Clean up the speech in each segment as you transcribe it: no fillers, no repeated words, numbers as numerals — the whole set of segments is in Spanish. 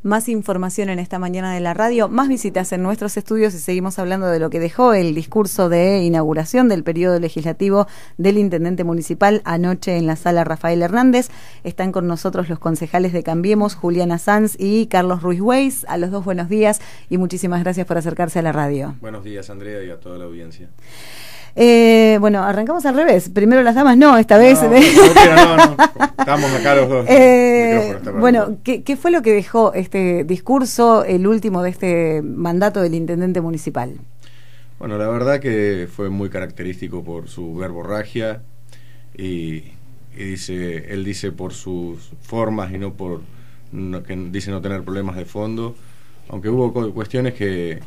más información en esta mañana de la radio, más visitas en nuestros estudios y seguimos hablando de lo que dejó el discurso de inauguración del periodo legislativo del intendente municipal anoche en la sala Rafael Hernández. Están con nosotros los concejales de Cambiemos, Juliana Sanz y Carlos Ruiz Weiss. A los dos buenos días y muchísimas gracias por acercarse a la radio. Buenos días, Andrea, y a toda la audiencia. Bueno, arrancamos al revés. Primero las damas, no, esta vez. No. Estamos acá los dos. Bueno, ¿qué fue lo que dejó este discurso, el último de este mandato del intendente municipal? Bueno, la verdad que fue muy característico por su verborragia y él dice por sus formas y no por que dice no tener problemas de fondo, aunque hubo cuestiones que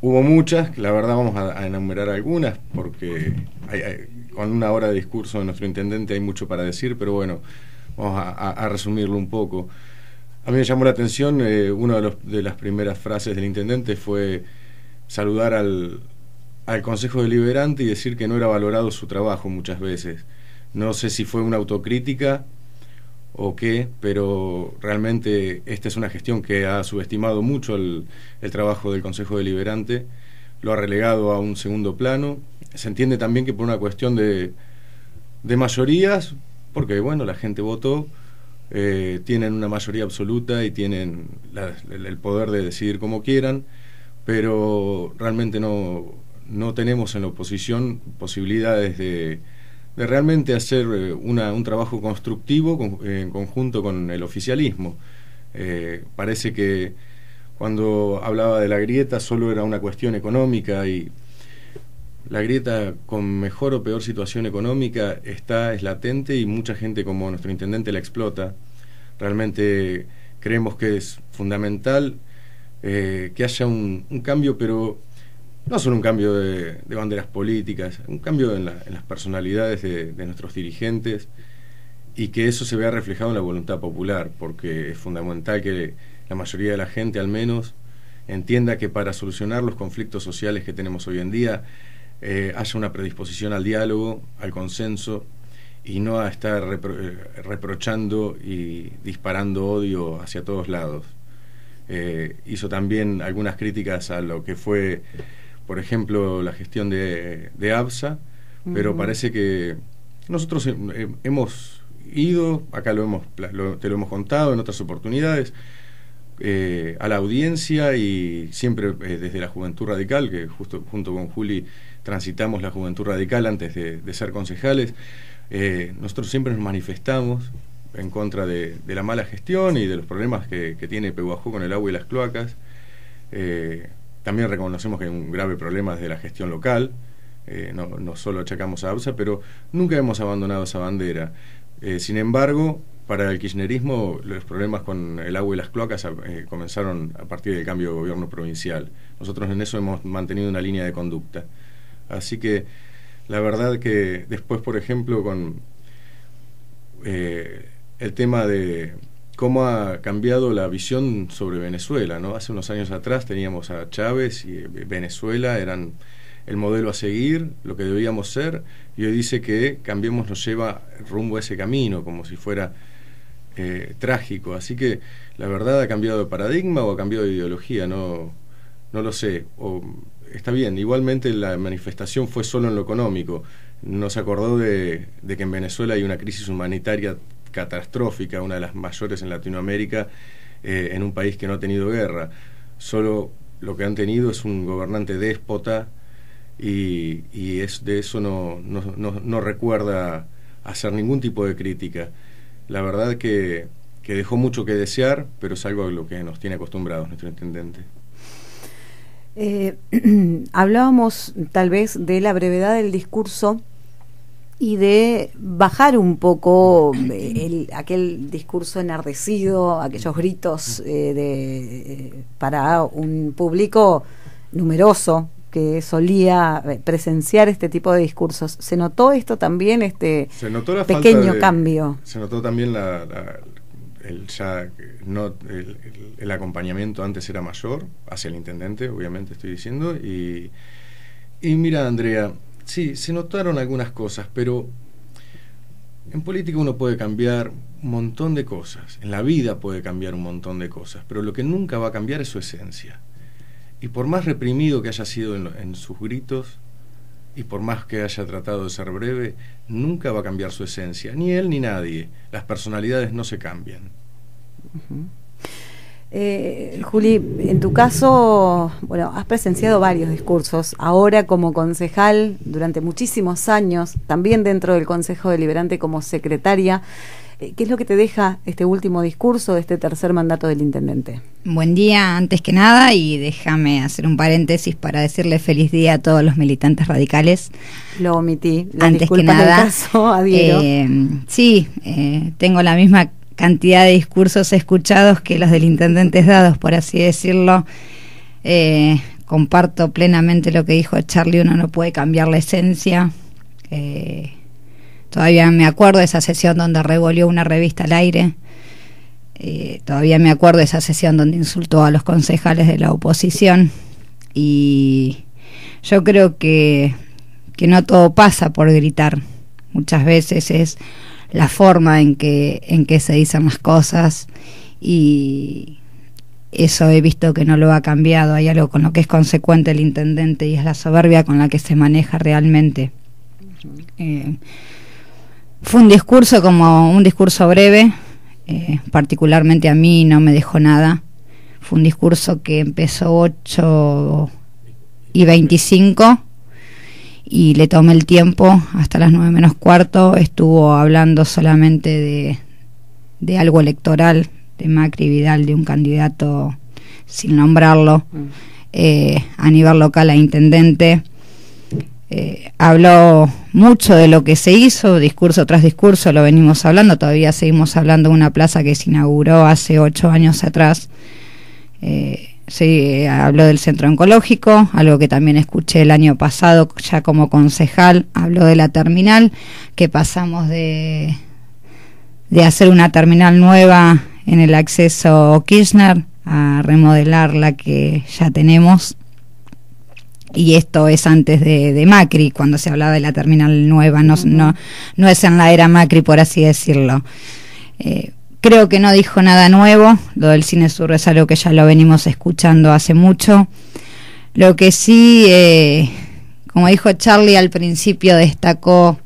hubo muchas, la verdad vamos a enumerar algunas porque con una hora de discurso de nuestro intendente hay mucho para decir, pero bueno, vamos a resumirlo un poco. A mí me llamó la atención, una de las primeras frases del intendente fue saludar al Consejo Deliberante y decir que no era valorado su trabajo muchas veces. No sé si fue una autocrítica o qué, pero realmente esta es una gestión que ha subestimado mucho el trabajo del Consejo Deliberante, lo ha relegado a un segundo plano. Se entiende también que por una cuestión de mayorías, porque bueno, la gente votó, tienen una mayoría absoluta y tienen el poder de decidir como quieran, pero realmente no tenemos en la oposición posibilidades de realmente hacer un trabajo constructivo en conjunto con el oficialismo. Parece que cuando hablaba de la grieta solo era una cuestión económica, y la grieta con mejor o peor situación económica es latente y mucha gente como nuestro intendente la explota. Realmente creemos que es fundamental que haya un cambio, pero no solo un cambio de banderas políticas, un cambio en las personalidades de nuestros dirigentes, y que eso se vea reflejado en la voluntad popular, porque es fundamental que la mayoría de la gente al menos entienda que para solucionar los conflictos sociales que tenemos hoy en día haya una predisposición al diálogo, al consenso, y no a estar reprochando y disparando odio hacia todos lados. Hizo también algunas críticas a lo que fue, por ejemplo, la gestión de ABSA, pero parece que nosotros hemos ido, acá te lo hemos contado en otras oportunidades, a la audiencia, y siempre desde la Juventud Radical, que justo junto con Juli transitamos la Juventud Radical antes de ser concejales. Nosotros siempre nos manifestamos en contra de la mala gestión y de los problemas que tiene Pehuajó con el agua y las cloacas. También reconocemos que hay un grave problema desde la gestión local, no solo achacamos a ABSA, pero nunca hemos abandonado esa bandera. Sin embargo, para el kirchnerismo los problemas con el agua y las cloacas comenzaron a partir del cambio de gobierno provincial. Nosotros en eso hemos mantenido una línea de conducta. Así que la verdad que después, por ejemplo, con el tema de cómo ha cambiado la visión sobre Venezuela, ¿no? Hace unos años atrás teníamos a Chávez y Venezuela eran el modelo a seguir, lo que debíamos ser, y hoy dice que Cambiemos nos lleva rumbo a ese camino, como si fuera trágico. Así que la verdad ha cambiado de paradigma o ha cambiado de ideología, no lo sé. Está bien, igualmente la manifestación fue solo en lo económico, no se acordó de que en Venezuela hay una crisis humanitaria catastrófica, una de las mayores en Latinoamérica, en un país que no ha tenido guerra. Solo lo que han tenido es un gobernante déspota, y de eso no recuerda hacer ningún tipo de crítica. La verdad que dejó mucho que desear, pero es algo a lo que nos tiene acostumbrados nuestro intendente. Hablábamos tal vez de la brevedad del discurso y de bajar un poco aquel discurso enardecido, aquellos gritos para un público numeroso que solía presenciar este tipo de discursos. ¿Se notó esto también, se notó la pequeño cambio? Se notó también el acompañamiento antes era mayor hacia el intendente, obviamente estoy diciendo, y mira, Andrea, sí, se notaron algunas cosas, pero en política uno puede cambiar un montón de cosas. En la vida puede cambiar un montón de cosas, pero lo que nunca va a cambiar es su esencia. Y por más reprimido que haya sido en sus gritos, y por más que haya tratado de ser breve, nunca va a cambiar su esencia, ni él ni nadie. Las personalidades no se cambian. Juli, en tu caso, bueno, has presenciado varios discursos, ahora como concejal durante muchísimos años, también dentro del Consejo Deliberante como secretaria. ¿Qué es lo que te deja este último discurso de este tercer mandato del intendente? Buen día, antes que nada, y déjame hacer un paréntesis para decirle feliz día a todos los militantes radicales. Lo omití. Antes que nada, caso, adhiero. Sí, tengo la misma cantidad de discursos escuchados que los del intendente dados, por así decirlo. Comparto plenamente lo que dijo Charlie, uno no puede cambiar la esencia. Todavía me acuerdo de esa sesión donde revolvió una revista al aire. Todavía me acuerdo de esa sesión donde insultó a los concejales de la oposición. Y yo creo que no todo pasa por gritar. Muchas veces es la forma en que se dicen las cosas, y eso he visto que no lo ha cambiado. Hay algo con lo que es consecuente el intendente, y es la soberbia con la que se maneja realmente. Fue un discurso como un discurso breve, particularmente a mí no me dejó nada. Fue un discurso que empezó 8:25 y le tomé el tiempo hasta las 9 menos cuarto. Estuvo hablando solamente de algo electoral, de Macri Vidal, de un candidato sin nombrarlo, a nivel local a intendente. Habló mucho de lo que se hizo, discurso tras discurso lo venimos hablando, todavía seguimos hablando de una plaza que se inauguró hace 8 años atrás. Sí, habló del centro oncológico, algo que también escuché el año pasado ya como concejal. Habló de la terminal, que pasamos de hacer una terminal nueva en el acceso Kirchner a remodelar la que ya tenemos. Y esto es antes de Macri, cuando se hablaba de la terminal nueva, no es en la era Macri, por así decirlo. Creo que no dijo nada nuevo. Lo del Cine Sur es algo que ya lo venimos escuchando hace mucho. Lo que sí, como dijo Charlie al principio, destacó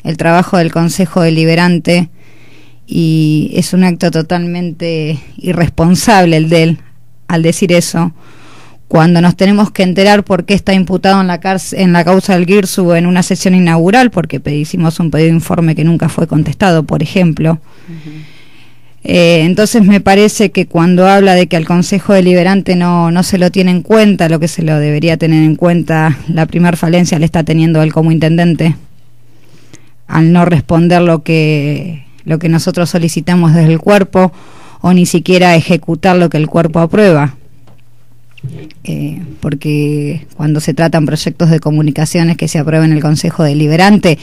el trabajo del Consejo Deliberante, y es un acto totalmente irresponsable el de él al decir eso, cuando nos tenemos que enterar por qué está imputado en la causa del Guirsu en una sesión inaugural, porque hicimos un pedido de informe que nunca fue contestado, por ejemplo. Entonces me parece que cuando habla de que al Consejo Deliberante no se lo tiene en cuenta, lo que se lo debería tener en cuenta, la primer falencia le está teniendo él como intendente, al no responder lo que nosotros solicitamos desde el cuerpo, o ni siquiera ejecutar lo que el cuerpo aprueba. Porque cuando se tratan proyectos de comunicaciones que se aprueben en el Consejo Deliberante,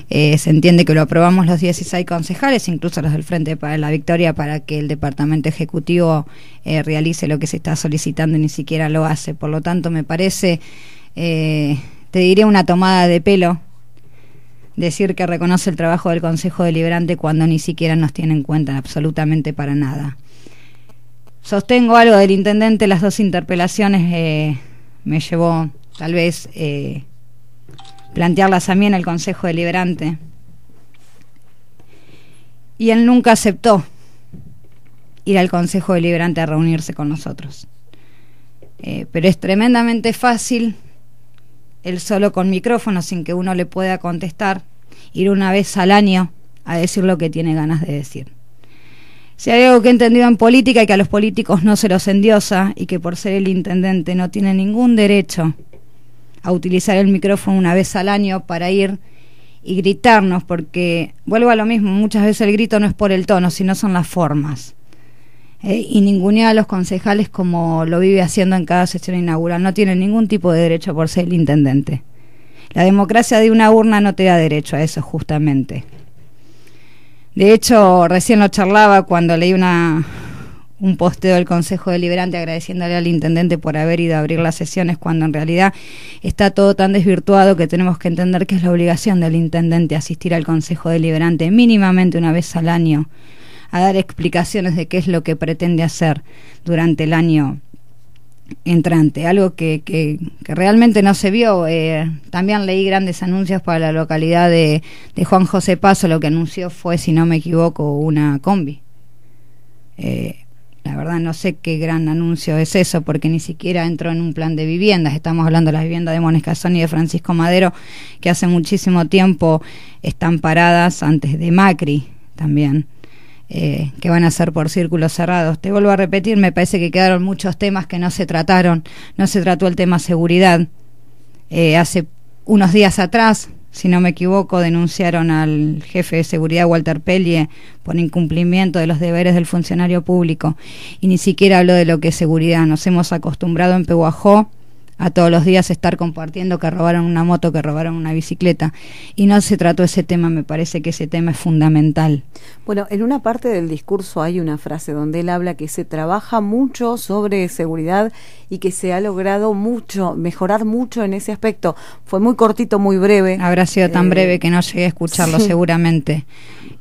se entiende que lo aprobamos los 16 concejales, incluso los del Frente para la Victoria, para que el Departamento Ejecutivo realice lo que se está solicitando, y ni siquiera lo hace. Por lo tanto, me parece, te diré, una tomada de pelo decir que reconoce el trabajo del Consejo Deliberante cuando ni siquiera nos tiene en cuenta absolutamente para nada. Sostengo algo del intendente, las 2 interpelaciones me llevó tal vez plantearlas a mí en el Consejo Deliberante, y él nunca aceptó ir al Consejo Deliberante a reunirse con nosotros. Pero es tremendamente fácil, él solo con micrófono, sin que uno le pueda contestar, ir una vez al año a decir lo que tiene ganas de decir. Si hay algo que he entendido en política, y que a los políticos no se los endiosa, y que por ser el intendente no tiene ningún derecho a utilizar el micrófono una vez al año para ir y gritarnos, porque vuelvo a lo mismo, muchas veces el grito no es por el tono, sino son las formas. Y ningunea a los concejales como lo vive haciendo en cada sesión inaugural. No tiene ningún tipo de derecho por ser el intendente. La democracia de una urna no te da derecho a eso, justamente. De hecho, recién lo charlaba cuando leí un posteo del Consejo Deliberante agradeciéndole al intendente por haber ido a abrir las sesiones, cuando en realidad está todo tan desvirtuado que tenemos que entender que es la obligación del intendente asistir al Consejo Deliberante mínimamente una vez al año a dar explicaciones de qué es lo que pretende hacer durante el año entrante, algo que realmente no se vio. También leí grandes anuncios para la localidad de Juan José Paso. Lo que anunció fue, si no me equivoco, una combi. La verdad no sé qué gran anuncio es eso, porque ni siquiera entró en un plan de viviendas. Estamos hablando de las viviendas de Mones Casoni y de Francisco Madero, que hace muchísimo tiempo están paradas, antes de Macri también, que van a ser por círculos cerrados. Te vuelvo a repetir, me parece que quedaron muchos temas que no se trataron. No se trató el tema seguridad. Hace unos días atrás, si no me equivoco, denunciaron al jefe de seguridad, Walter Pellier, por incumplimiento de los deberes del funcionario público, y ni siquiera habló de lo que es seguridad. Nos hemos acostumbrado en Pehuajó a todos los días estar compartiendo que robaron una moto, que robaron una bicicleta, y no se trató ese tema. Me parece que ese tema es fundamental. Bueno, en una parte del discurso hay una frase donde él habla que se trabaja mucho sobre seguridad y que se ha logrado mejorar mucho en ese aspecto. Fue muy cortito, muy breve. Habrá sido tan breve que no llegué a escucharlo, sí. Seguramente.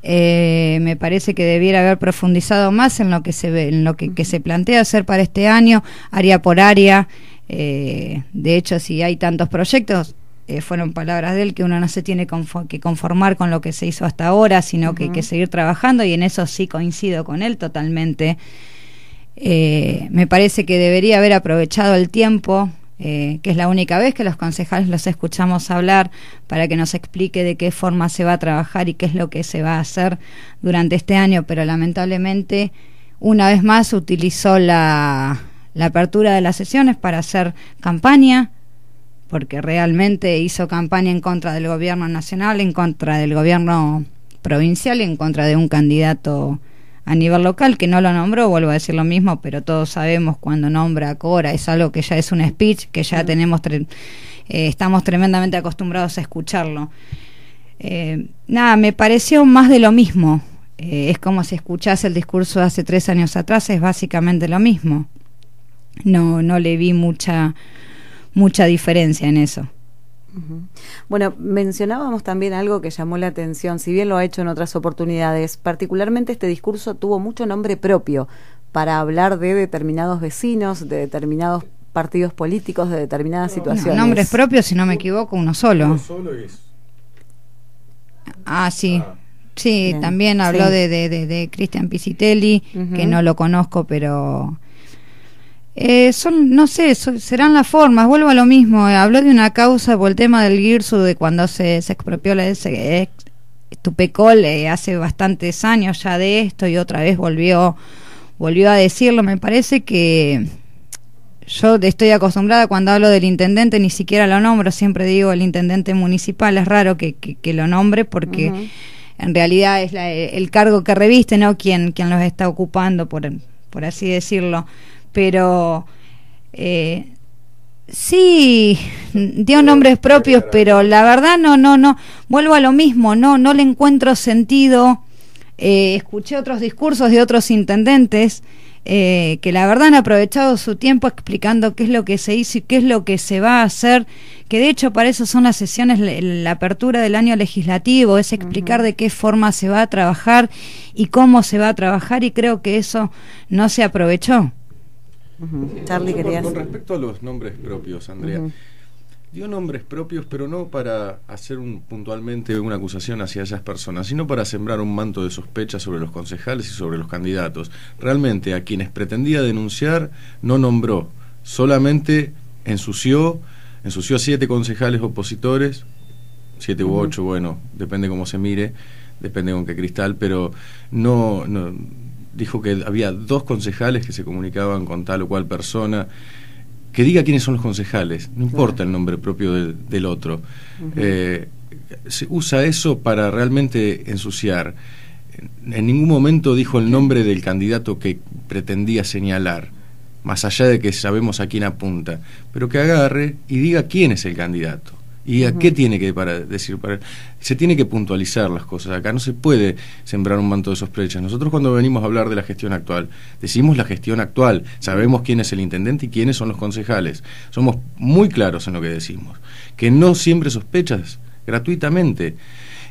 Me parece que debiera haber profundizado más en lo que se ve, en lo que se plantea hacer para este año, área por área. De hecho, si hay tantos proyectos, fueron palabras de él, que uno no se tiene que conformar con lo que se hizo hasta ahora, sino que seguir trabajando, y en eso sí coincido con él totalmente. Me parece que debería haber aprovechado el tiempo, que es la única vez que los concejales los escuchamos hablar, para que nos explique de qué forma se va a trabajar y qué es lo que se va a hacer durante este año, pero lamentablemente una vez más utilizó la apertura de las sesiones para hacer campaña, porque realmente hizo campaña en contra del gobierno nacional, en contra del gobierno provincial, en contra de un candidato a nivel local que no lo nombró. Vuelvo a decir lo mismo, pero todos sabemos cuando nombra a Cora, es algo que ya es un speech, que ya estamos tremendamente acostumbrados a escucharlo. Nada, me pareció más de lo mismo. Es como si escuchase el discurso de hace 3 años atrás, es básicamente lo mismo. No le vi mucha diferencia en eso. Bueno, mencionábamos también algo que llamó la atención, si bien lo ha hecho en otras oportunidades. Particularmente este discurso tuvo mucho nombre propio para hablar de determinados vecinos, de determinados partidos políticos, de determinadas situaciones. Nombres propios, si no me equivoco, uno solo. Uno solo es. Sí. Sí, bien. También habló de Cristian Pisitelli, que no lo conozco, pero no sé, serán las formas. Vuelvo a lo mismo. Habló de una causa por el tema del Girsu, de cuando se expropió la Tupecol, hace bastantes años ya de esto, y otra vez volvió a decirlo. Me parece que yo estoy acostumbrada, cuando hablo del intendente ni siquiera lo nombro, siempre digo el intendente municipal. Es raro que lo nombre, porque en realidad es el cargo que reviste, no quien los está ocupando, por así decirlo. Pero sí dio nombres propios, pero la verdad no, vuelvo a lo mismo, no le encuentro sentido. Escuché otros discursos de otros intendentes que la verdad han aprovechado su tiempo explicando qué es lo que se hizo y qué es lo que se va a hacer, que de hecho para eso son las sesiones, la apertura del año legislativo, es explicar de qué forma se va a trabajar y cómo se va a trabajar, y creo que eso no se aprovechó. Charlie, querías... Con respecto a los nombres propios, Andrea, dio nombres propios, pero no para hacer puntualmente una acusación hacia esas personas, sino para sembrar un manto de sospecha sobre los concejales y sobre los candidatos. Realmente a quienes pretendía denunciar no nombró, solamente ensució a 7 concejales opositores, 7 u 8, bueno, depende cómo se mire, depende con qué cristal, pero no dijo que había 2 concejales que se comunicaban con tal o cual persona. Que diga quiénes son los concejales, no importa el nombre propio del otro. Se usa eso para realmente ensuciar. En ningún momento dijo el nombre del candidato que pretendía señalar, más allá de que sabemos a quién apunta, pero que agarre y diga quién es el candidato y a qué tiene que decir para él. Se tiene que puntualizar las cosas. Acá no se puede sembrar un manto de sospechas. Nosotros, cuando venimos a hablar de la gestión actual, decimos la gestión actual, sabemos quién es el intendente y quiénes son los concejales, somos muy claros en lo que decimos, que no siembre sospechas gratuitamente.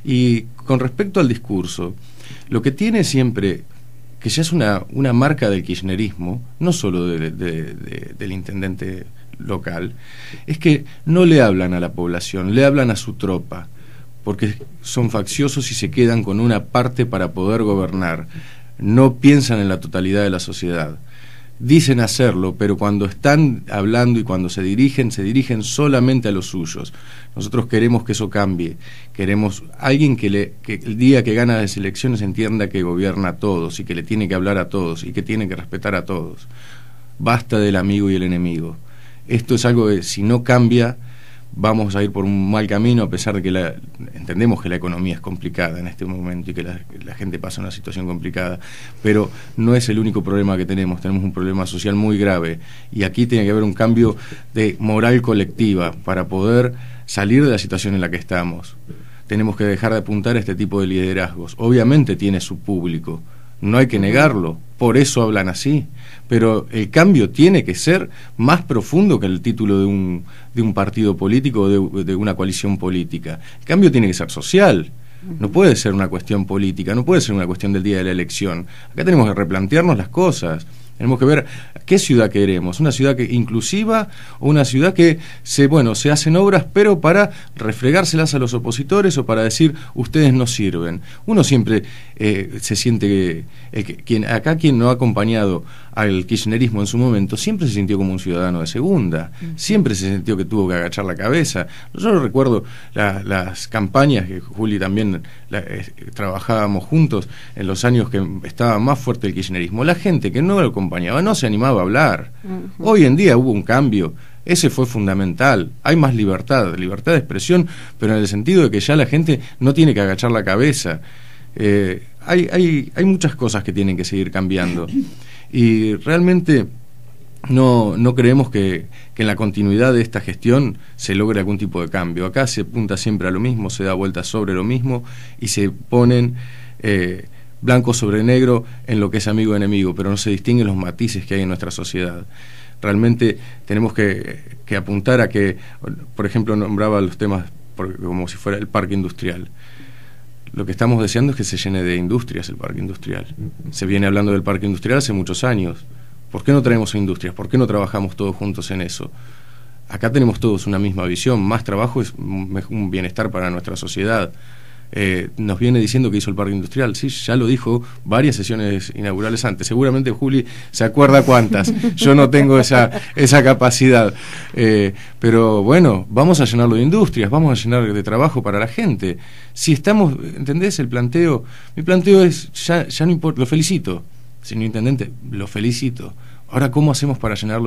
Y con respecto al discurso, lo que tiene siempre que ya es una marca del kirchnerismo, no solo del intendente local, es que no le hablan a la población, le hablan a su tropa, porque son facciosos y se quedan con una parte para poder gobernar. No piensan en la totalidad de la sociedad. Dicen hacerlo, pero cuando están hablando y cuando se dirigen solamente a los suyos. Nosotros queremos que eso cambie. Queremos alguien que el día que gana las elecciones entienda que gobierna a todos y que le tiene que hablar a todos y que tiene que respetar a todos. Basta del amigo y el enemigo. Esto es algo que, si no cambia, vamos a ir por un mal camino, a pesar de que entendemos que la economía es complicada en este momento y que la gente pasa una situación complicada, pero no es el único problema que tenemos un problema social muy grave, y aquí tiene que haber un cambio de moral colectiva para poder salir de la situación en la que estamos. Tenemos que dejar de apuntar a este tipo de liderazgos. Obviamente tiene su público, no hay que negarlo, por eso hablan así, pero el cambio tiene que ser más profundo que el título de un partido político o de una coalición política. El cambio tiene que ser social, no puede ser una cuestión política, no puede ser una cuestión del día de la elección. Acá tenemos que replantearnos las cosas. Tenemos que ver qué ciudad queremos, una ciudad inclusiva o una ciudad que se hacen obras pero para refregárselas a los opositores o para decir ustedes no sirven. Uno siempre se siente quien no ha acompañado al kirchnerismo en su momento siempre se sintió como un ciudadano de segunda, siempre se sintió que tuvo que agachar la cabeza. Yo recuerdo las campañas que Juli también trabajábamos juntos en los años que estaba más fuerte el kirchnerismo. La gente que no lo acompañaba no se animaba a hablar. Hoy en día hubo un cambio, ese fue fundamental. Hay más libertad de expresión, pero en el sentido de que ya la gente no tiene que agachar la cabeza. Hay muchas cosas que tienen que seguir cambiando y realmente no creemos que en la continuidad de esta gestión se logre algún tipo de cambio. Acá se apunta siempre a lo mismo, se da vuelta sobre lo mismo y se ponen blanco sobre negro en lo que es amigo y enemigo, pero no se distinguen los matices que hay en nuestra sociedad. Realmente tenemos que apuntar a que, por ejemplo, nombraba los temas como si fuera el parque industrial. Lo que estamos deseando es que se llene de industrias el parque industrial. Se viene hablando del parque industrial hace muchos años. ¿Por qué no traemos industrias? ¿Por qué no trabajamos todos juntos en eso? Acá tenemos todos una misma visión. Más trabajo es un bienestar para nuestra sociedad. Nos viene diciendo que hizo el parque industrial. Sí, ya lo dijo varias sesiones inaugurales antes. Seguramente Juli se acuerda cuántas. Yo no tengo esa capacidad. Pero bueno, vamos a llenarlo de industrias, vamos a llenar de trabajo para la gente. Si estamos, ¿entendés el planteo? Mi planteo es, ya no importa, lo felicito. Señor Intendente, lo felicito. Ahora, ¿cómo hacemos para llenar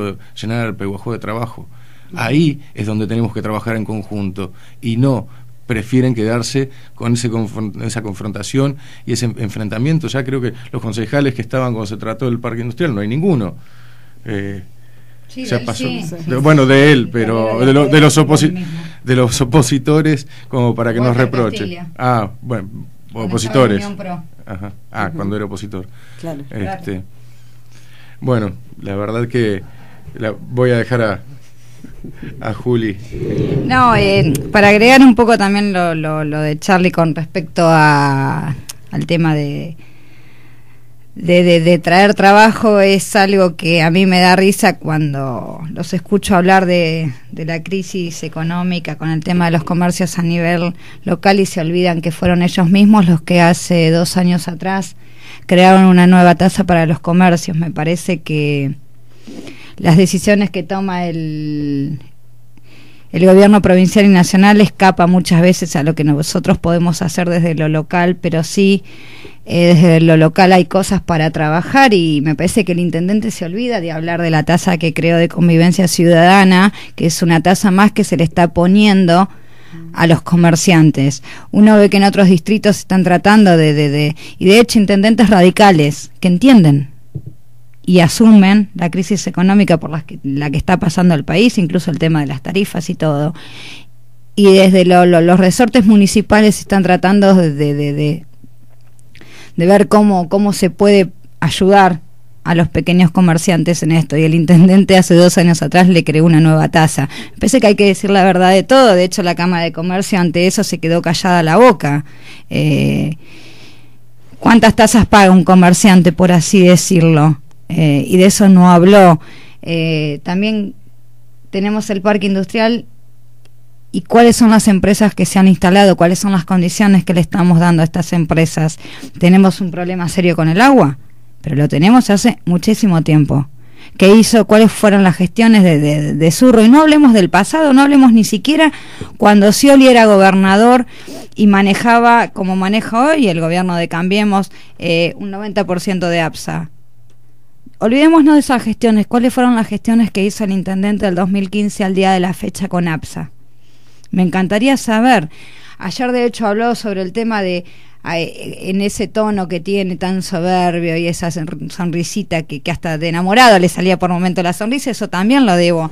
el Peguajó de trabajo? Ahí es donde tenemos que trabajar en conjunto y no prefieren quedarse con esa confrontación y ese enfrentamiento. Ya creo que los concejales que estaban cuando se trató del parque industrial, no hay ninguno. Ya pasó. Sí. De él, pero de los opositores, como para que nos reproche. Opositores. Ajá. Cuando era opositor. Claro. Bueno, la verdad que voy a dejar a Juli. No, para agregar un poco también lo de Charlie con respecto al tema de traer trabajo, es algo que a mí me da risa cuando los escucho hablar de la crisis económica con el tema de los comercios a nivel local y se olvidan que fueron ellos mismos los que hace 2 años atrás crearon una nueva tasa para los comercios. Me parece que las decisiones que toma el gobierno provincial y nacional escapa muchas veces a lo que nosotros podemos hacer desde lo local, pero sí desde lo local hay cosas para trabajar y me parece que el intendente se olvida de hablar de la tasa que creó de convivencia ciudadana, que es una tasa más que se le está poniendo a los comerciantes. Uno ve que en otros distritos están tratando y de hecho intendentes radicales que entienden y asumen la crisis económica por la que está pasando el país, incluso el tema de las tarifas y todo. Y desde los resortes municipales están tratando de ver cómo se puede ayudar a los pequeños comerciantes en esto. Y el intendente hace 2 años atrás le creó una nueva tasa. Pensé que hay que decir la verdad de todo. De hecho, la Cámara de Comercio ante eso se quedó callada la boca. cuántas tasas paga un comerciante, por así decirlo, y de eso no habló. También tenemos el parque industrial y cuáles son las empresas que se han instalado, cuáles son las condiciones que le estamos dando a estas empresas. Tenemos un problema serio con el agua, pero lo tenemos hace muchísimo tiempo. ¿Qué hizo? ¿Cuáles fueron las gestiones de Zurro? Y no hablemos del pasado, no hablemos ni siquiera cuando Scioli era gobernador y manejaba, como maneja hoy el gobierno de Cambiemos, un 90% de APSA. Olvidémonos de esas gestiones. ¿Cuáles fueron las gestiones que hizo el intendente del 2015 al día de la fecha con APSA? Me encantaría saber. Ayer de hecho habló sobre el tema de, en ese tono que tiene tan soberbio y esa sonrisita que hasta de enamorado le salía por momento la sonrisa. Eso también lo debo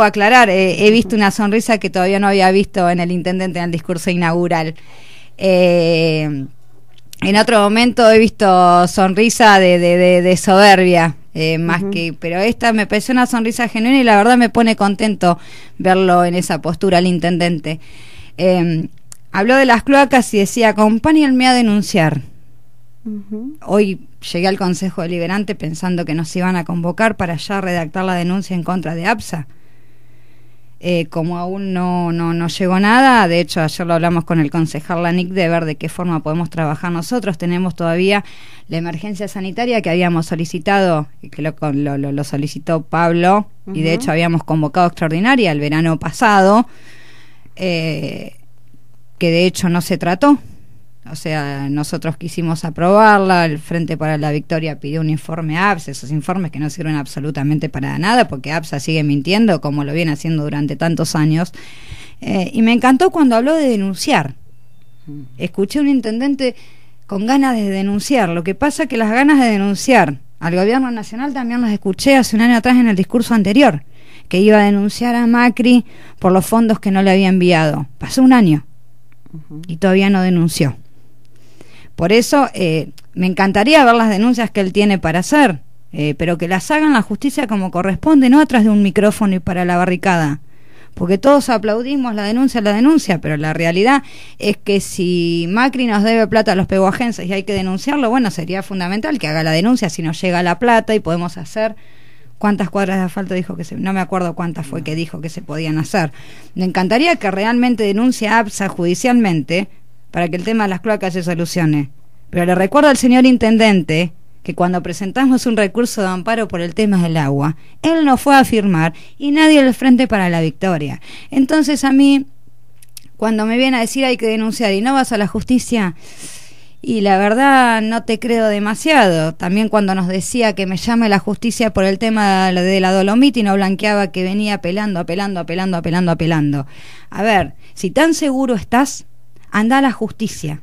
aclarar. He visto una sonrisa que todavía no había visto en el intendente en el discurso inaugural. En otro momento he visto sonrisa de soberbia, más que, pero esta me pareció una sonrisa genuina y la verdad me pone contento verlo en esa postura el intendente. Habló de las cloacas y decía, acompáñenme a denunciar. Hoy llegué al Consejo Deliberante pensando que nos iban a convocar para ya redactar la denuncia en contra de APSA. Como aún no llegó nada, de hecho ayer lo hablamos con el concejal Lanic de ver de qué forma podemos trabajar nosotros. Tenemos todavía la emergencia sanitaria que habíamos solicitado, que lo solicitó Pablo, y de hecho habíamos convocado extraordinaria el verano pasado, que de hecho no se trató. O sea, nosotros quisimos aprobarla, el Frente para la Victoria pidió un informe a APSA, esos informes que no sirven absolutamente para nada, porque APSA sigue mintiendo como lo viene haciendo durante tantos años. Y me encantó cuando habló de denunciar. Escuché a un intendente con ganas de denunciar. Lo que pasa que las ganas de denunciar al gobierno nacional también las escuché hace un año atrás en el discurso anterior, que iba a denunciar a Macri por los fondos que no le había enviado. Pasó un año y todavía no denunció. Por eso me encantaría ver las denuncias que él tiene para hacer, pero que las hagan la justicia como corresponde, no atrás de un micrófono y para la barricada. Porque todos aplaudimos la denuncia, pero la realidad es que si Macri nos debe plata a los pehuajenses y hay que denunciarlo, bueno, sería fundamental que haga la denuncia si nos llega la plata y podemos hacer. ¿Cuántas cuadras de asfalto dijo que no me acuerdo cuántas fue que dijo que se podían hacer? Me encantaría que realmente denuncie a APSA judicialmente para que el tema de las cloacas se solucione. Pero le recuerdo al señor intendente que cuando presentamos un recurso de amparo por el tema del agua, él no fue a firmar y nadie del Frente para la Victoria. Entonces a mí, cuando me viene a decir hay que denunciar y no vas a la justicia, y la verdad no te creo demasiado. También cuando nos decía que me llame la justicia por el tema de la Dolomita y no blanqueaba que venía apelando. A ver, si tan seguro estás, anda a la justicia.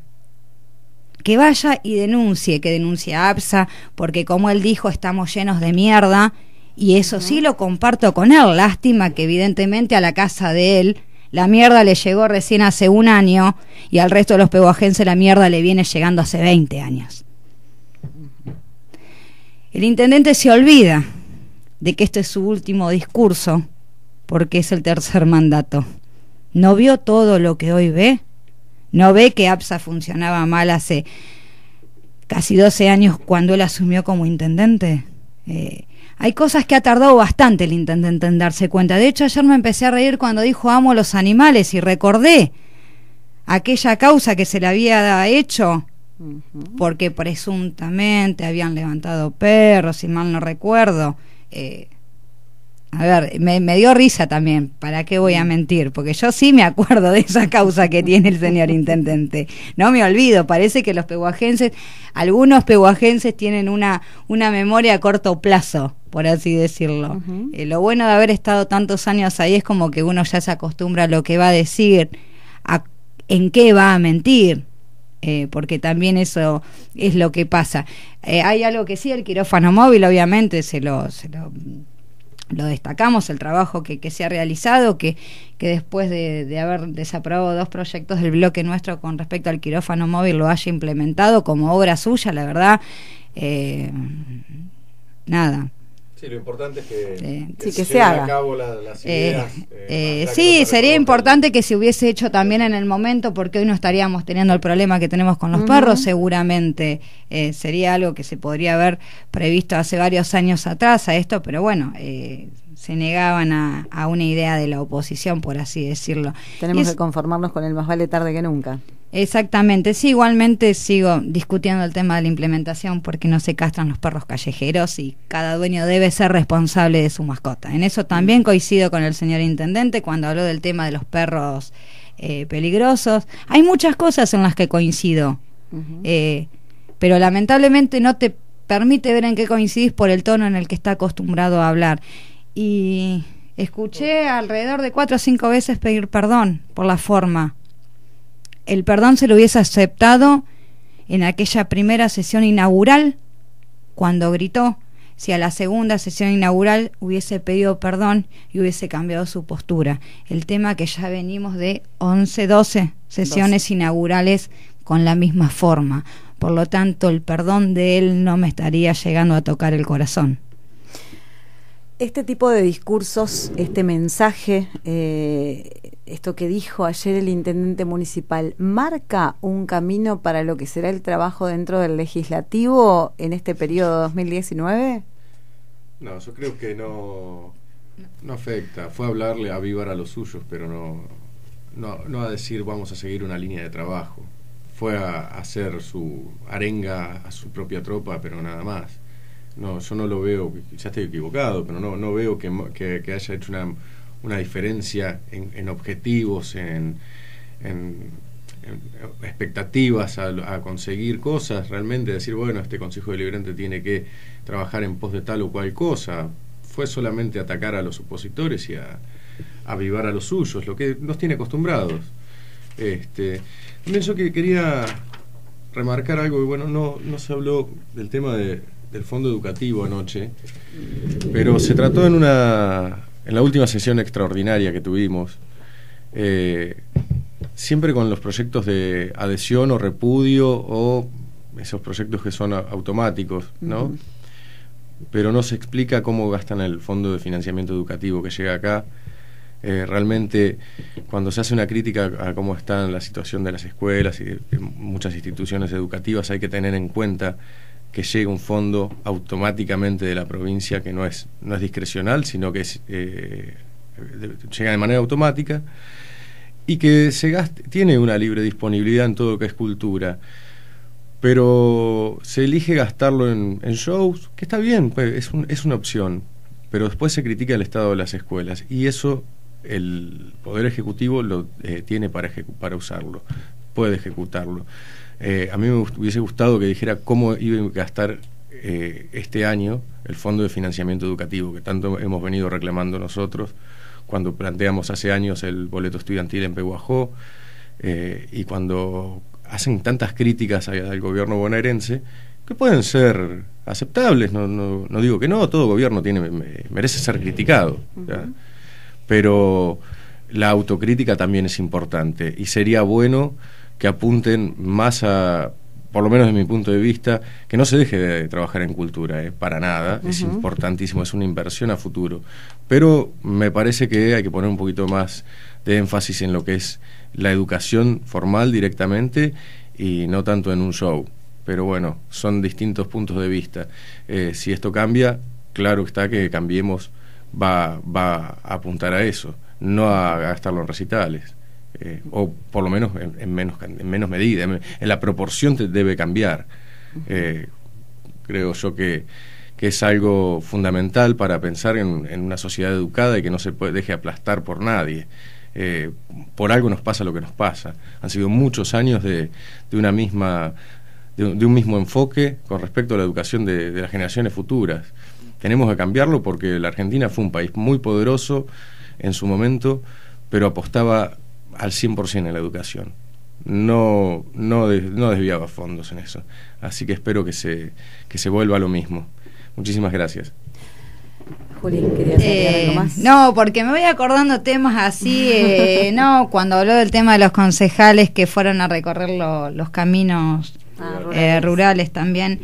Que vaya y denuncie, que denuncie a APSA, porque como él dijo, estamos llenos de mierda, y eso sí lo comparto con él. Lástima que evidentemente a la casa de él la mierda le llegó recién hace un año y al resto de los pehuajenses la mierda le viene llegando hace 20 años. El intendente se olvida de que este es su último discurso porque es el tercer mandato. ¿No vio todo lo que hoy ve? ¿No ve que APSA funcionaba mal hace casi 12 años cuando él asumió como intendente? Hay cosas que ha tardado bastante el intendente en darse cuenta. De hecho, ayer me empecé a reír cuando dijo amo a los animales y recordé aquella causa que se le había hecho porque presuntamente habían levantado perros, si mal no recuerdo. A ver, me dio risa también, ¿para qué voy a mentir? Porque yo sí me acuerdo de esa causa que tiene el señor intendente. No me olvido, parece que los pehuajenses, algunos pehuajenses tienen una memoria a corto plazo, por así decirlo. Lo bueno de haber estado tantos años ahí es como que uno ya se acostumbra a lo que va a decir, en qué va a mentir. Porque también eso es lo que pasa. Hay algo que sí, el quirófano móvil, obviamente, lo destacamos, el trabajo que se ha realizado, que después de haber desaprobado 2 proyectos del bloque nuestro con respecto al quirófano móvil lo haya implementado como obra suya, la verdad, nada, Sí, lo importante es que se haga a cabo las ideas. Sí, sería importante que se hubiese hecho también en el momento, porque hoy no estaríamos teniendo el problema que tenemos con los perros, seguramente. Sería algo que se podría haber previsto hace varios años atrás a esto, pero bueno, se negaban a una idea de la oposición, por así decirlo. Tenemos que conformarnos con el más vale tarde que nunca. Exactamente, sí, igualmente sigo discutiendo el tema de la implementación porque no se castran los perros callejeros y cada dueño debe ser responsable de su mascota. En eso también coincido con el señor intendente cuando habló del tema de los perros peligrosos. Hay muchas cosas en las que coincido, pero lamentablemente no te permite ver en qué coincidís por el tono en el que está acostumbrado a hablar. Y escuché alrededor de 4 o 5 veces pedir perdón por la forma. El perdón se lo hubiese aceptado en aquella primera sesión inaugural, cuando gritó. Si a la segunda sesión inaugural hubiese pedido perdón y hubiese cambiado su postura. El tema que ya venimos de 11, 12 sesiones inaugurales con la misma forma. Por lo tanto, el perdón de él no me estaría llegando a tocar el corazón. Este tipo de discursos, este mensaje, esto que dijo ayer el intendente municipal, ¿marca un camino para lo que será el trabajo dentro del legislativo en este periodo 2019? No, yo creo que no afecta. Fue a hablarle, a avivar a los suyos, pero no a decir vamos a seguir una línea de trabajo. Fue a hacer su arenga a su propia tropa, pero nada más. No, yo no lo veo, ya estoy equivocado, pero no veo que haya hecho una diferencia en objetivos, en expectativas a conseguir cosas, realmente decir, bueno, este Consejo Deliberante tiene que trabajar en pos de tal o cual cosa. Fue solamente atacar a los opositores y a avivar a los suyos, lo que nos tiene acostumbrados. También yo que quería remarcar algo, que bueno, no se habló del tema del fondo educativo anoche, pero se trató en la última sesión extraordinaria que tuvimos, siempre con los proyectos de adhesión o repudio o esos proyectos que son automáticos, ¿no? Pero no se explica cómo gastan el fondo de financiamiento educativo que llega acá. Realmente, cuando se hace una crítica a cómo está la situación de las escuelas y de muchas instituciones educativas, hay que tener en cuenta que llega un fondo automáticamente de la provincia, que no es discrecional, sino que llega de manera automática y que tiene una libre disponibilidad en todo lo que es cultura, pero se elige gastarlo en shows, que está bien, pues, es una opción, pero después se critica el estado de las escuelas y eso el Poder Ejecutivo lo tiene para usarlo, puede ejecutarlo. A mí me hubiese gustado que dijera cómo iba a gastar este año el Fondo de Financiamiento Educativo, que tanto hemos venido reclamando nosotros, cuando planteamos hace años el boleto estudiantil en Pehuajó, y cuando hacen tantas críticas al gobierno bonaerense, que pueden ser aceptables, no digo que no, todo gobierno merece ser criticado, pero la autocrítica también es importante, y sería bueno que apunten más por lo menos desde mi punto de vista, que no se deje de trabajar en cultura, para nada, es importantísimo, es una inversión a futuro, pero me parece que hay que poner un poquito más de énfasis en lo que es la educación formal directamente y no tanto en un show, pero bueno, son distintos puntos de vista. Si esto cambia, claro está que Cambiemos va a apuntar a eso, no a gastarlo en recitales. O por lo menos en menos medida, en la proporción debe cambiar. Creo yo que es algo fundamental para pensar en una sociedad educada y que no se deje aplastar por nadie. Por algo nos pasa lo que nos pasa. Han sido muchos años de un mismo enfoque con respecto a la educación de las generaciones futuras. Tenemos que cambiarlo porque la Argentina fue un país muy poderoso en su momento, pero apostaba al 100% en la educación. No desviaba fondos en eso. Así que espero que se vuelva a lo mismo. Muchísimas gracias. Juli, ¿querías agregar algo más? No, porque me voy acordando temas así, cuando habló del tema de los concejales que fueron a recorrer los caminos rurales también.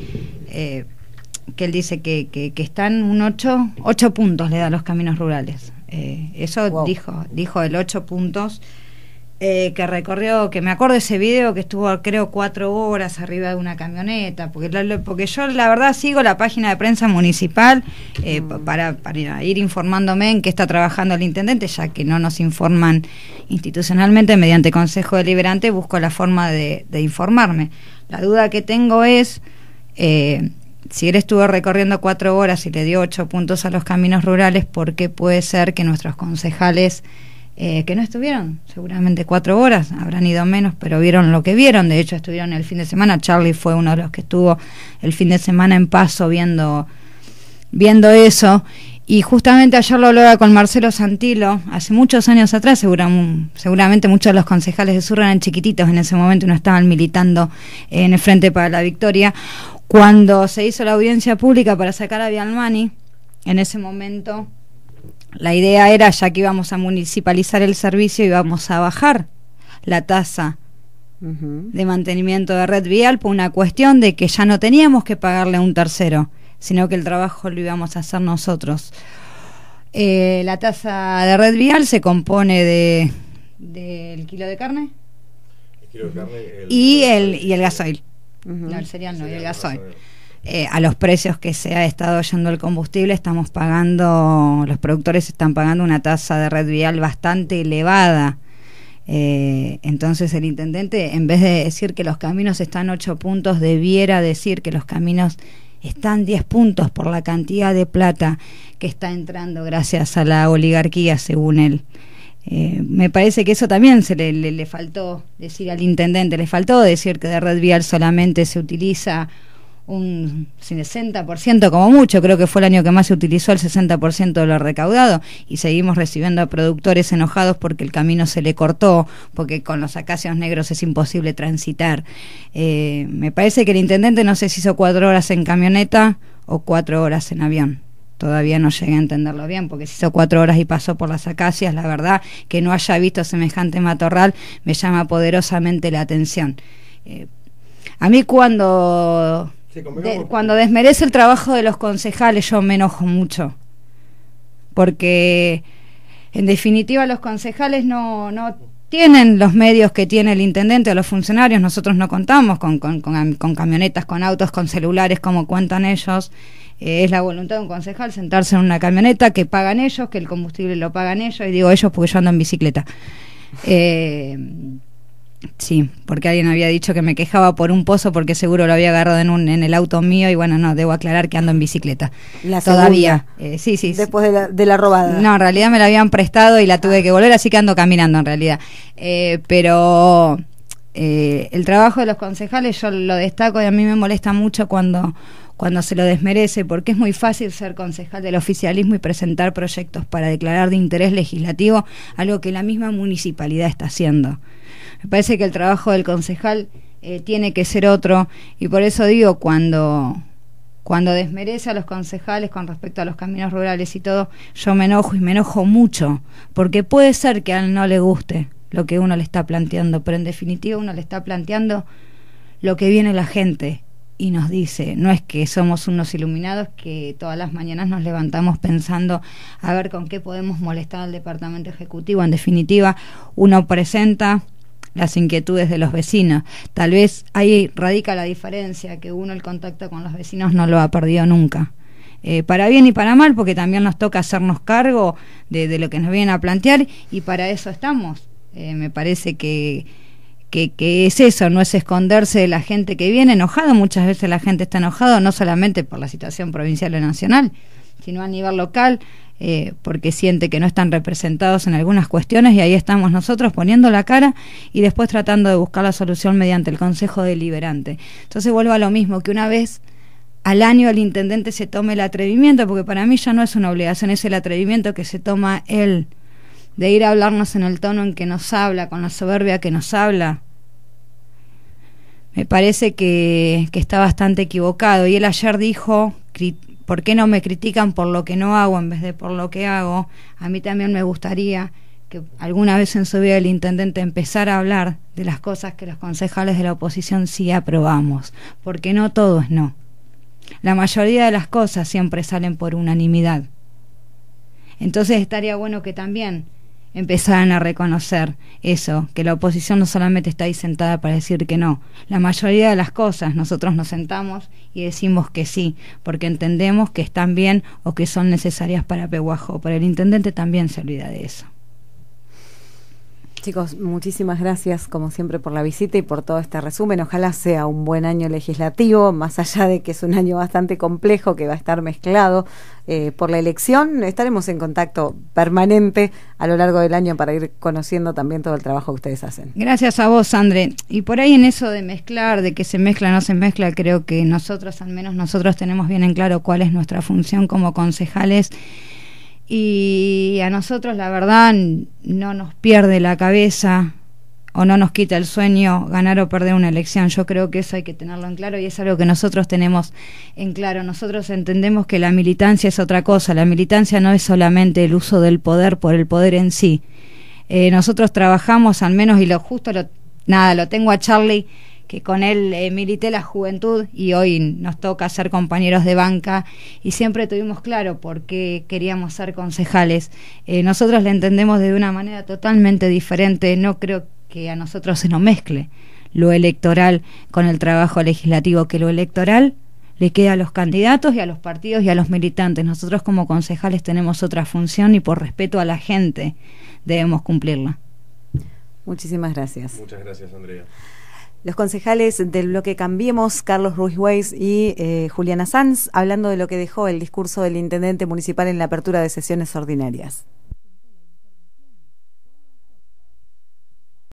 que él dice que están un 8 puntos le da a los caminos rurales. Eso wow. dijo el 8 puntos. Que recorrió, que me acuerdo de ese video que estuvo creo 4 horas arriba de una camioneta, porque yo la verdad sigo la página de prensa municipal para ir informándome en qué está trabajando el intendente, ya que no nos informan institucionalmente mediante Consejo Deliberante, busco la forma de informarme. La duda que tengo es si él estuvo recorriendo 4 horas y le dio 8 puntos a los caminos rurales, ¿por qué puede ser que nuestros concejales que no estuvieron, seguramente 4 horas, habrán ido menos, pero vieron lo que vieron? De hecho estuvieron el fin de semana, Charlie fue uno de los que estuvo el fin de semana en Paso viendo eso, y justamente ayer lo hablaba con Marcelo Santilo, hace muchos años atrás, seguramente muchos de los concejales de Surra eran chiquititos en ese momento y no estaban militando en el Frente para la Victoria, cuando se hizo la audiencia pública para sacar a Bialmani. En ese momento la idea era, ya que íbamos a municipalizar el servicio, íbamos a bajar la tasa de mantenimiento de red vial por una cuestión de que ya no teníamos que pagarle a un tercero, sino que el trabajo lo íbamos a hacer nosotros. La tasa de red vial se compone del kilo de carne, y el gasoil. No, el cereal no, y el gasoil. A los precios que se ha estado yendo el combustible, los productores están pagando una tasa de red vial bastante elevada. Entonces el intendente, en vez de decir que los caminos están 8 puntos, debiera decir que los caminos están 10 puntos por la cantidad de plata que está entrando gracias a la oligarquía, según él. Me parece que eso también le faltó decir al intendente, le faltó decir que de red vial solamente se utiliza un 60% como mucho, creo que fue el año que más se utilizó el 60% de lo recaudado, y seguimos recibiendo a productores enojados porque el camino se le cortó, porque con los acacios negros es imposible transitar. Me parece que el intendente no sé si hizo 4 horas en camioneta o 4 horas en avión. Todavía no llegué a entenderlo bien, porque si hizo 4 horas y pasó por las acacias, la verdad que no haya visto semejante matorral me llama poderosamente la atención. A mí cuando desmerece el trabajo de los concejales yo me enojo mucho, porque en definitiva los concejales no tienen los medios que tiene el intendente o los funcionarios. Nosotros no contamos con camionetas, con autos, con celulares como cuentan ellos. Es la voluntad de un concejal sentarse en una camioneta que pagan ellos, que el combustible lo pagan ellos, y digo ellos porque yo ando en bicicleta. Sí, porque alguien había dicho que me quejaba por un pozo porque seguro lo había agarrado en el auto mío, y bueno, no, debo aclarar que ando en bicicleta. La todavía. Sí. Después de la robada. No, en realidad me la habían prestado y la tuve que volver, así que ando caminando en realidad. Pero el trabajo de los concejales yo lo destaco, y a mí me molesta mucho cuando se lo desmerece, porque es muy fácil ser concejal del oficialismo y presentar proyectos para declarar de interés legislativo, algo que la misma municipalidad está haciendo. Me parece que el trabajo del concejal tiene que ser otro, y por eso digo, cuando desmerece a los concejales con respecto a los caminos rurales y todo, yo me enojo, y me enojo mucho, porque puede ser que a él no le guste lo que uno le está planteando, pero en definitiva uno le está planteando lo que viene la gente y nos dice. No es que somos unos iluminados que todas las mañanas nos levantamos pensando a ver con qué podemos molestar al departamento ejecutivo. En definitiva, uno presenta las inquietudes de los vecinos. Tal vez ahí radica la diferencia, que uno el contacto con los vecinos no lo ha perdido nunca. Para bien y para mal, porque también nos toca hacernos cargo de lo que nos vienen a plantear, y para eso estamos. Me parece que es eso, no es esconderse de la gente que viene enojada. Muchas veces la gente está enojada no solamente por la situación provincial o nacional, sino a nivel local, porque siente que no están representados en algunas cuestiones, y ahí estamos nosotros poniendo la cara y después tratando de buscar la solución mediante el Consejo Deliberante. Entonces vuelvo a lo mismo, que una vez al año el intendente se tome el atrevimiento, porque para mí ya no es una obligación, es el atrevimiento que se toma él de ir a hablarnos en el tono en que nos habla, con la soberbia que nos habla. Me parece que está bastante equivocado. Y él ayer dijo, ¿por qué no me critican por lo que no hago en vez de por lo que hago? A mí también me gustaría que alguna vez en su vida el intendente empezara a hablar de las cosas que los concejales de la oposición sí aprobamos, porque no todo es no. La mayoría de las cosas siempre salen por unanimidad. Entonces estaría bueno que también empezaran a reconocer eso, que la oposición no solamente está ahí sentada para decir que no. La mayoría de las cosas nosotros nos sentamos y decimos que sí, porque entendemos que están bien o que son necesarias para Pehuajó, pero el intendente también se olvida de eso. Chicos, muchísimas gracias como siempre por la visita y por todo este resumen. Ojalá sea un buen año legislativo, más allá de que es un año bastante complejo, que va a estar mezclado por la elección. Estaremos en contacto permanente a lo largo del año para ir conociendo también todo el trabajo que ustedes hacen. Gracias a vos, André. Y por ahí en eso de mezclar, de que se mezcla o no se mezcla, creo que nosotros, al menos nosotros, tenemos bien en claro cuál es nuestra función como concejales. Y a nosotros, la verdad, no nos pierde la cabeza o no nos quita el sueño ganar o perder una elección. Yo creo que eso hay que tenerlo en claro y es algo que nosotros tenemos en claro. Nosotros entendemos que la militancia es otra cosa. La militancia no es solamente el uso del poder por el poder en sí. Nosotros trabajamos, al menos, y lo tengo a Charlie, que con él milité la juventud y hoy nos toca ser compañeros de banca y siempre tuvimos claro por qué queríamos ser concejales. Nosotros le entendemos de una manera totalmente diferente. No creo que a nosotros se nos mezcle lo electoral con el trabajo legislativo, que lo electoral le queda a los candidatos y a los partidos y a los militantes. Nosotros como concejales tenemos otra función y por respeto a la gente debemos cumplirla. Muchísimas gracias. Muchas gracias, Andrea. Los concejales del bloque Cambiemos, Carlos Ruiz Weiss y Juliana Sanz, hablando de lo que dejó el discurso del intendente municipal en la apertura de sesiones ordinarias.